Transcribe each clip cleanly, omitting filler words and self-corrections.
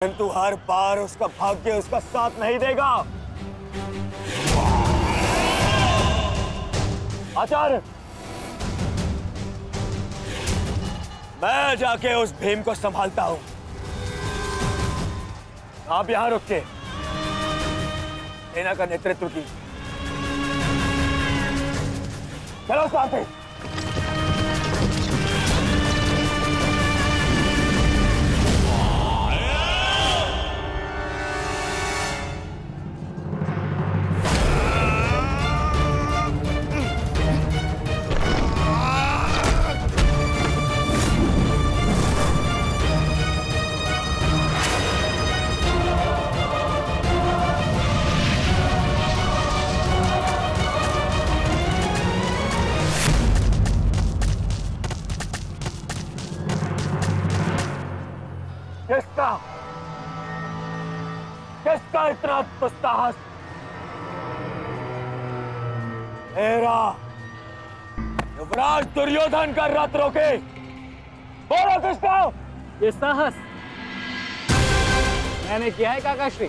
परंतु हर बार उसका भाग्य उसका साथ नहीं देगा। आचार्य, मैं जाके उस भीम को संभालता हूं। आप यहां रुक के सेना का नेतृत्व की। चलो साथी। किसका इतना दुस्साहस? मेरा युवराज दुर्योधन का रथ रोके। बोलो किसका? ये साहस मैंने किया है काकाश्री।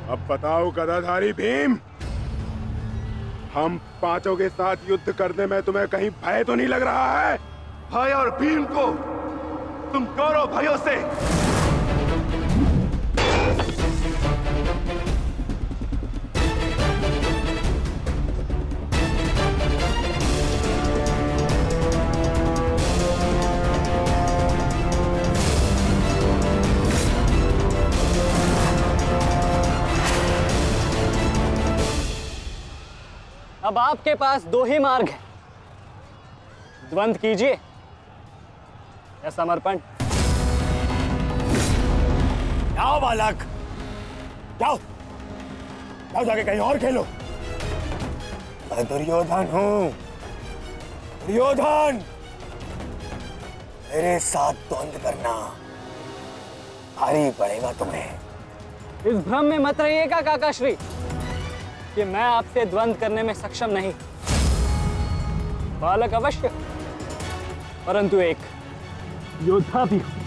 अब बताओ गदाधारी भीम, हम पांचों के साथ युद्ध करने में तुम्हें कहीं भय तो नहीं लग रहा है? भय और भीम को तुम कौरव भाइयों से अब आपके पास दो ही मार्ग हैं, द्वंद्व कीजिए या समर्पण। जाओ बालक, जाओ जाओ, जाके कहीं और खेलो। मैं दुर्योधन हूं, दुर्योधन। मेरे साथ द्वंद्व करना भारी पड़ेगा तुम्हें। इस भ्रम में मत रहिएगा काकाश्री कि मैं आपसे द्वंद्व करने में सक्षम नहीं। बालक अवश्य, परंतु एक योद्धा भी हूं।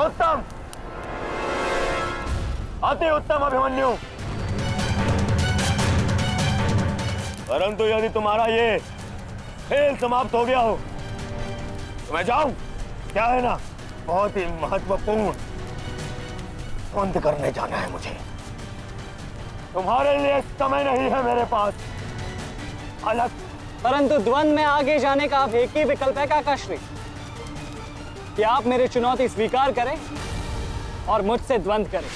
उत्तम, अति उत्तम अभिमन्यु। परंतु यदि तुम्हारा ये खेल समाप्त हो गया हो तो मैं जाऊं? क्या है ना, बहुत ही महत्वपूर्ण द्वंद्व करने जाना है मुझे। तुम्हारे लिए समय नहीं है मेरे पास अलग। परंतु द्वंद्व में आगे जाने का अब एक ही विकल्प है काकाश्री, कि आप मेरी चुनौती स्वीकार करें और मुझसे द्वंद्व करें।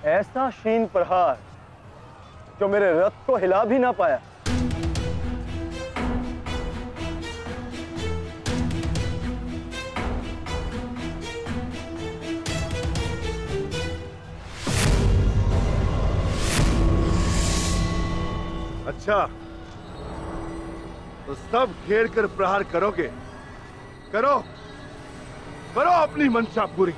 ऐसा शीन प्रहार जो मेरे रथ को हिला भी ना पाया। अच्छा, तो सब घेर कर प्रहार करोगे? करो करो अपनी मंशा पूरी।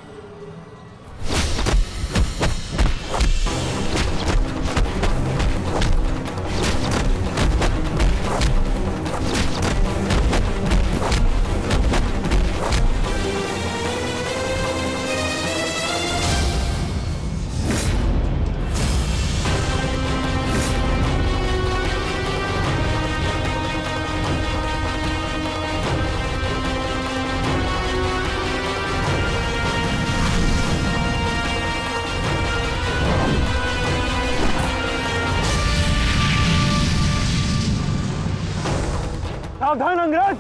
सावधान अंग्रेज।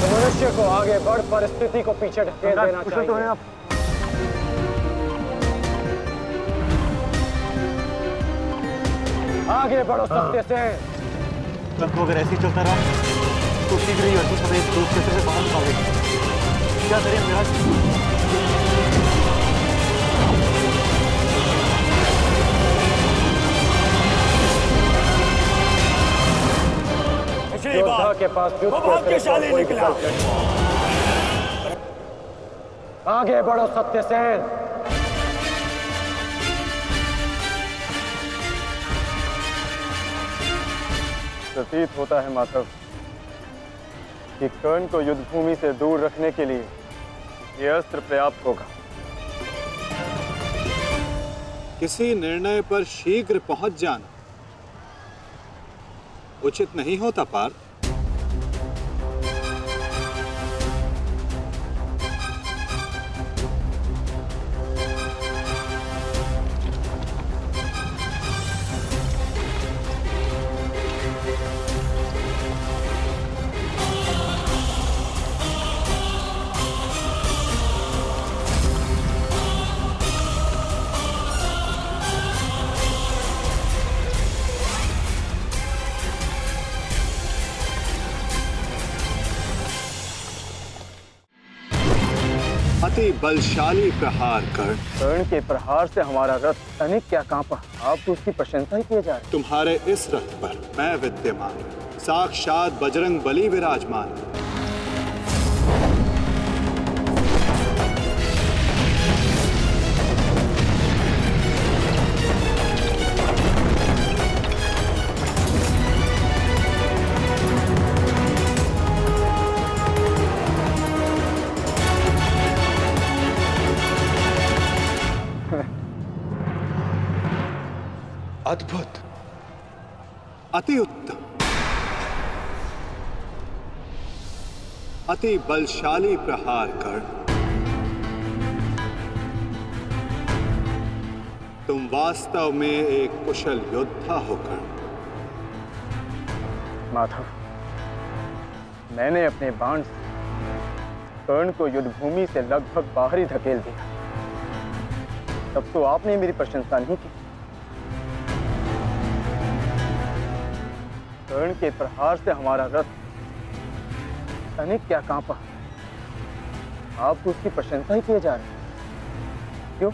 मनुष्य को आगे बढ़ परिस्थिति को पीछे ढकेल देना चाहिए। आगे बढ़ो सत्य से। तो अगर ऐसे ही चलता रहा तो शीघ्र ही अर्जुन हमें इस ग्रुप क्षेत्र से बाहर निकालेगा। क्या करें महाराज? योद्धा के पास भाग्यशाली निकला। आगे बढ़ो सत्यसेन। प्रतीत होता है माधव कि कर्ण को युद्ध भूमि से दूर रखने के लिए यह अस्त्र पर्याप्त होगा। किसी निर्णय पर शीघ्र पहुंच जाना उचित नहीं होता पार्थ। अति बलशाली प्रहार कर्ण के प्रहार से हमारा रथ अनेक क्या कांपा। आप तो उसकी प्रशंसा ही किए जा रहे। तुम्हारे इस रथ पर मैं विद्यमान, साक्षात बजरंग बली विराजमान। अद्भुत, अति उत्तम, अति बलशाली प्रहार कर्ण। तुम वास्तव में एक कुशल योद्धा हो कर्ण। माधव, मैंने अपने बाण से कर्ण को युद्धभूमि से लगभग बाहर ही धकेल दिया, तब तो आपने मेरी प्रशंसा नहीं की। कर्ण के प्रहार से हमारा रथ तनिक क्या कांपा, आप उसकी प्रशंसा ही किए जा रहे हैं, क्यों?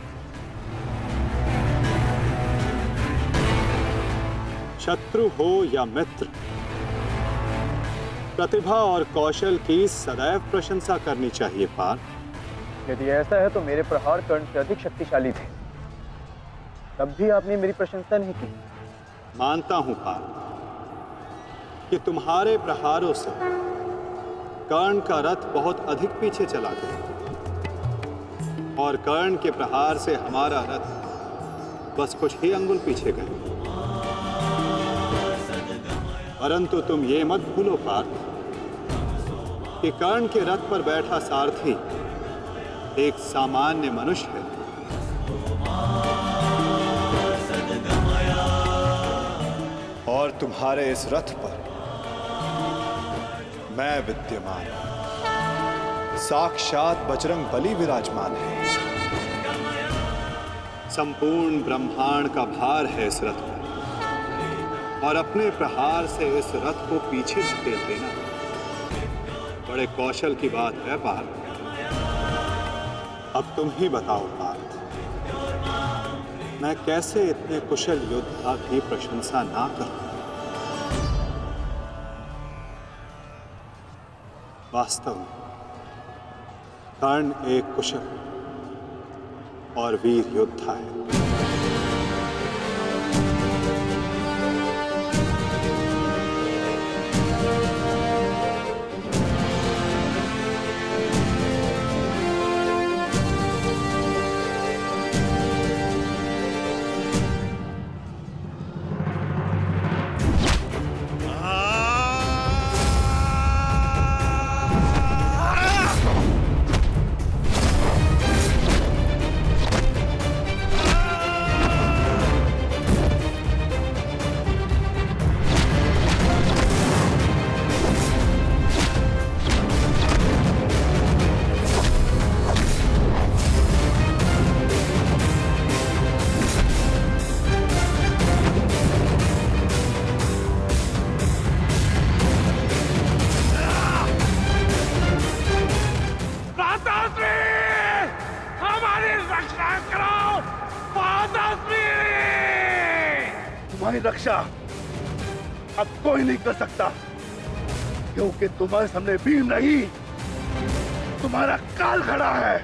शत्रु हो या मित्र, प्रतिभा और कौशल की सदैव प्रशंसा करनी चाहिए पार्थ। यदि ऐसा है तो मेरे प्रहार कर्ण से अधिक शक्तिशाली थे, तब भी आपने मेरी प्रशंसा नहीं की। मानता हूं पार्थ कि तुम्हारे प्रहारों से कर्ण का रथ बहुत अधिक पीछे चला गया और कर्ण के प्रहार से हमारा रथ बस कुछ ही अंगुल पीछे गए। परंतु तुम ये मत भूलो पार्थ कि कर्ण के रथ पर बैठा सारथी एक सामान्य मनुष्य है। और तुम्हारे इस रथ पर मैं विद्यमान, साक्षात बजरंग बली विराजमान है। संपूर्ण ब्रह्मांड का भार है इस रथ पर और अपने प्रहार से इस रथ को पीछे धकेल देना बड़े कौशल की बात है पार्थ। अब तुम ही बताओ पार्थ, मैं कैसे इतने कुशल योद्धा की प्रशंसा ना करूं? वास्तव में कर्ण एक कुशल और वीर योद्धा है। तुम्हारी रक्षा अब कोई नहीं कर सकता, क्योंकि तुम्हारे सामने भीम नहीं, तुम्हारा काल खड़ा है।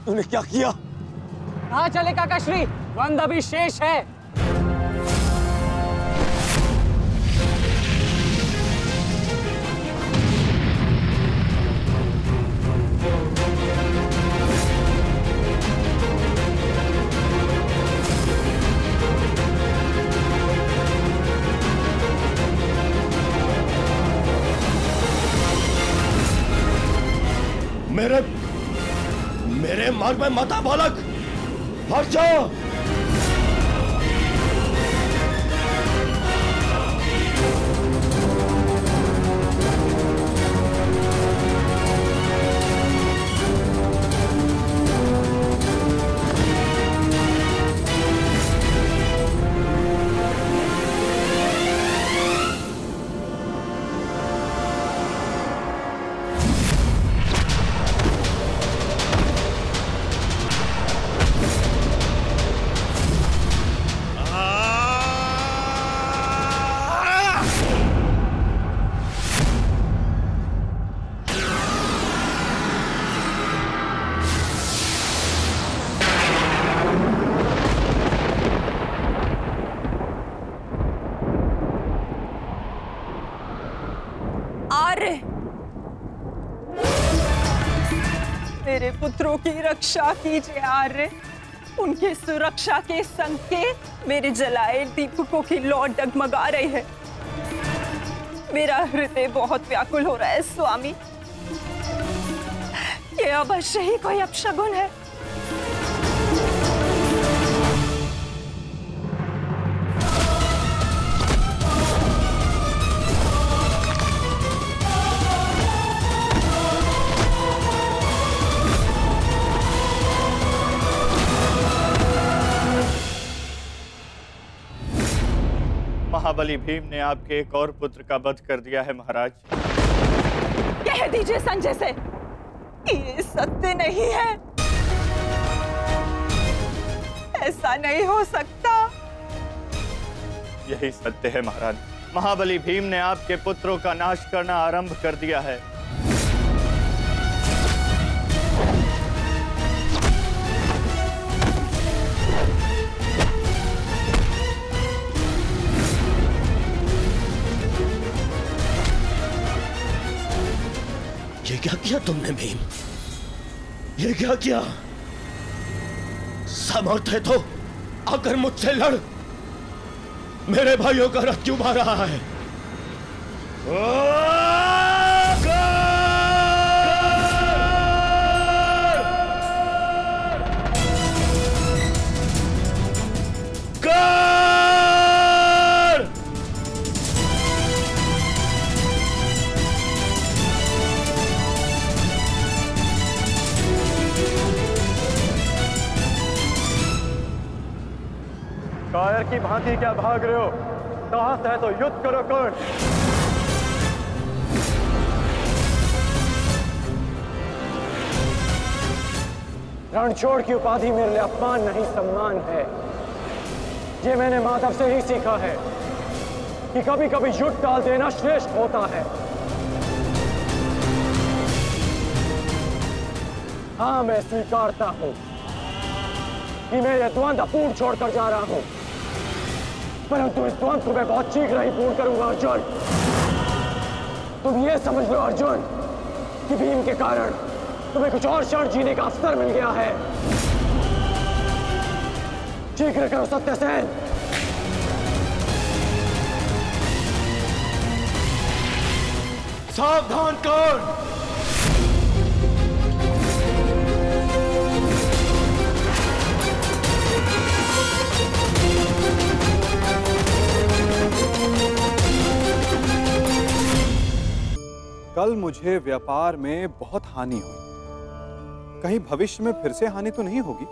तूने क्या किया? कहाँ चले काकाश्री? वंद अभी शेष है। मेरे मार्ग में मत आ बालक, हट जाओ। पुत्रों की रक्षा कीजिए आर्य। उनकी सुरक्षा के संकेत मेरे जलाए दीपकों की लौ डगमगा रही है। मेरा हृदय बहुत व्याकुल हो रहा है स्वामी। ये अवश्य ही कोई अपशगुन है। महाबली भीम ने आपके एक और पुत्र का वध कर दिया है महाराज। कह दीजिए संजय से, ये सत्य नहीं है। ऐसा नहीं हो सकता। यही सत्य है महाराज। महाबली भीम ने आपके पुत्रों का नाश करना आरंभ कर दिया है। ये क्या किया तुमने भीम? ये क्या किया? सामर्थ्य है तो आकर मुझसे लड़। मेरे भाइयों का रथ क्यों मार रहा है? कायर की भांति क्या भाग रहे हो? साहस है तो युद्ध करो कर्ण। रणछोड़ की उपाधि मेरे लिए अपमान नहीं सम्मान है। ये मैंने माधव से ही सीखा है कि कभी कभी युद्ध टाल देना श्रेष्ठ होता है। हाँ, मैं स्वीकारता हूं कि मैं यह द्वंद्व पूर्ण छोड़कर जा रहा हूं, परंतु इस द्वंद्व को मैं बहुत शीघ्र ही पूर्ण करूंगा अर्जुन। तुम ये समझ लो अर्जुन कि भीम के कारण तुम्हें कुछ और क्षण जीने का अवसर मिल गया है। शीघ्र करो सत्यसेन। सावधान कर्ण। कल मुझे व्यापार में बहुत हानि हुई। कहीं भविष्य में फिर से हानि तो नहीं होगी?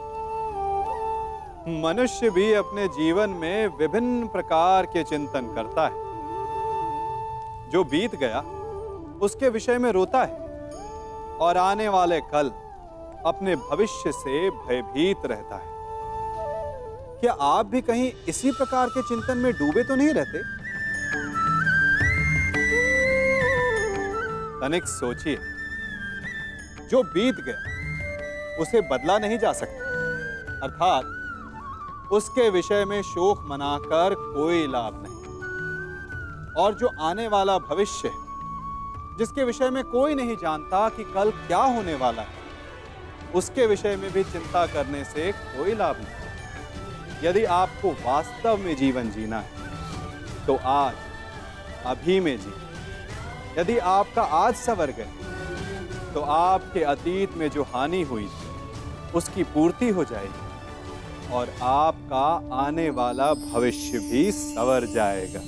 मनुष्य भी अपने जीवन में विभिन्न प्रकार के चिंतन करता है। जो बीत गया उसके विषय में रोता है और आने वाले कल अपने भविष्य से भयभीत रहता है। क्या आप भी कहीं इसी प्रकार के चिंतन में डूबे तो नहीं रहते? तनिक सोचिए, जो बीत गया उसे बदला नहीं जा सकता, अर्थात उसके विषय में शोक मनाकर कोई लाभ नहीं। और जो आने वाला भविष्य है, जिसके विषय में कोई नहीं जानता कि कल क्या होने वाला है, उसके विषय में भी चिंता करने से कोई लाभ नहीं। यदि आपको वास्तव में जीवन जीना है तो आज अभी में जी। यदि आपका आज सवर गए तो आपके अतीत में जो हानि हुई उसकी पूर्ति हो जाएगी और आपका आने वाला भविष्य भी सवर जाएगा।